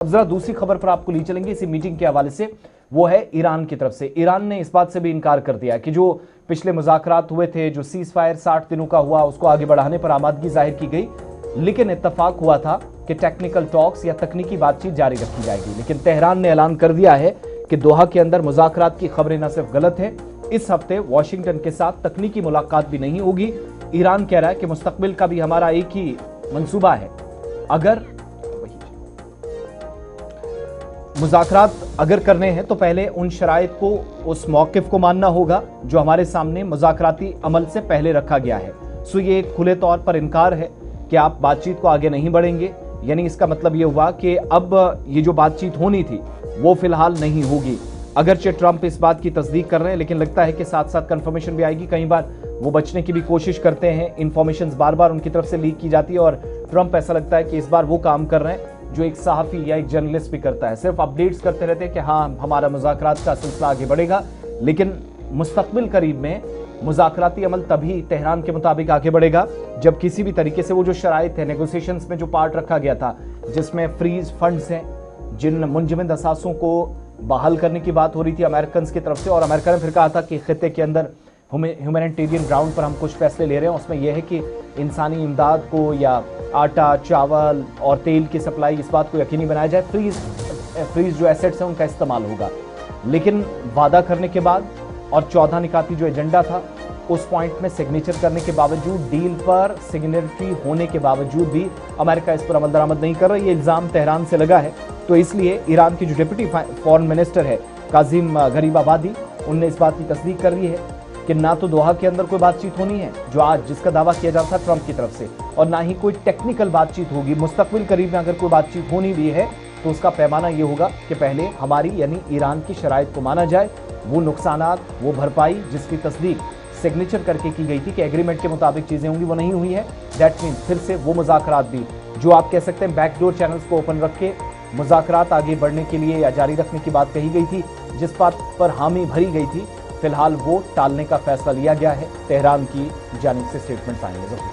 अब जरा दूसरी खबर पर आपको ली चलेंगे इसी मीटिंग के हवाले से। वो है ईरान की तरफ से। ईरान ने इस बात से भी इनकार कर दिया कि जो पिछले मुज़ाकरात हुए थे, जो सीज फायर 60 दिनों का हुआ, उसको आगे बढ़ाने पर आमादगी जाहिर की गई, लेकिन इत्तफाक हुआ था कि टेक्निकल टॉक्स या तकनीकी बातचीत जारी रखी जाएगी। लेकिन तेहरान ने ऐलान कर दिया है कि दोहा के अंदर मुज़ाकरात की खबरें न सिर्फ गलत हैं, इस हफ्ते वॉशिंगटन के साथ तकनीकी मुलाकात भी नहीं होगी। ईरान कह रहा है कि मुस्तकबिल का भी हमारा एक ही मंसूबा है, अगर मुज़ाकरात अगर करने हैं तो पहले उन शराइत को, उस मौक़िफ़ को मानना होगा जो हमारे सामने मुज़ाकराती अमल से पहले रखा गया है। सो ये एक खुले तौर पर इनकार है कि आप बातचीत को आगे नहीं बढ़ेंगे, यानी इसका मतलब ये हुआ कि अब ये जो बातचीत होनी थी वो फिलहाल नहीं होगी। अगरचे ट्रंप इस बात की तस्दीक कर रहे हैं, लेकिन लगता है कि साथ साथ कंफर्मेशन भी आएगी। कई बार वो बचने की भी कोशिश करते हैं, इंफॉर्मेशन बार बार उनकी तरफ से लीक की जाती है, और ट्रंप ऐसा लगता है कि इस बार वो काम कर रहे हैं जो एक सहाफ़ी या एक जर्नलिस्ट भी करता है, सिर्फ अपडेट्स करते रहते हैं कि हाँ हमारा मुज़ाकरात का सिलसिला आगे बढ़ेगा। लेकिन मुस्तकबिल करीब में मुज़ाकराती अमल तभी तेहरान के मुताबिक आगे बढ़ेगा जब किसी भी तरीके से वो जो शराइत है, नेगोशिएशंस में जो पार्ट रखा गया था जिसमें फ्रीज फंड्स हैं, जिन मुंजमद असासों को बहाल करने की बात हो रही थी अमेरिकन की तरफ से, और अमेरिका ने फिर कहा था कि खित्ते के अंदर ह्यूमैनिटेरियन ग्राउंड पर हम कुछ फैसले ले रहे हैं। उसमें यह है कि इंसानी इमदाद को या आटा, चावल और तेल की सप्लाई, इस बात को यकीनी बनाया जाए, फ्रीज जो एसेट्स हैं उनका इस्तेमाल होगा। लेकिन वादा करने के बाद और 14 निकाती जो एजेंडा था उस पॉइंट में सिग्नेचर करने के बावजूद, डील पर सिग्नेटरी होने के बावजूद भी अमेरिका इस पर अमल दरामद नहीं कर रहा। ये इल्ज़ाम तेहरान से लगा है। तो इसलिए ईरान की जो डिप्टी फॉरेन मिनिस्टर है काजिम गरीबाबादी, उनने इस बात की तस्दीक कर दी है कि ना तो दोहा के अंदर कोई बातचीत होनी है जो आज जिसका दावा किया जाता था ट्रंप की तरफ से, और ना ही कोई टेक्निकल बातचीत होगी। मुस्तकबिल करीब में अगर कोई बातचीत होनी भी है तो उसका पैमाना ये होगा कि पहले हमारी यानी ईरान की शराइत को माना जाए, वो नुकसानात, वो भरपाई जिसकी तस्दीक सिग्नेचर करके की गई थी कि एग्रीमेंट के मुताबिक चीज़ें होंगी, वो नहीं हुई है। दैट मीन्स फिर से वो मुज़ाकरात भी जो आप कह सकते हैं बैकडोर चैनल्स को ओपन रख के मुज़ाकरात आगे बढ़ने के लिए या जारी रखने की बात कही गई थी, जिस बात पर हामी भरी गई थी, फिलहाल वो टालने का फैसला लिया गया है। तेहरान की जानिब से स्टेटमेंट्स आएंगे।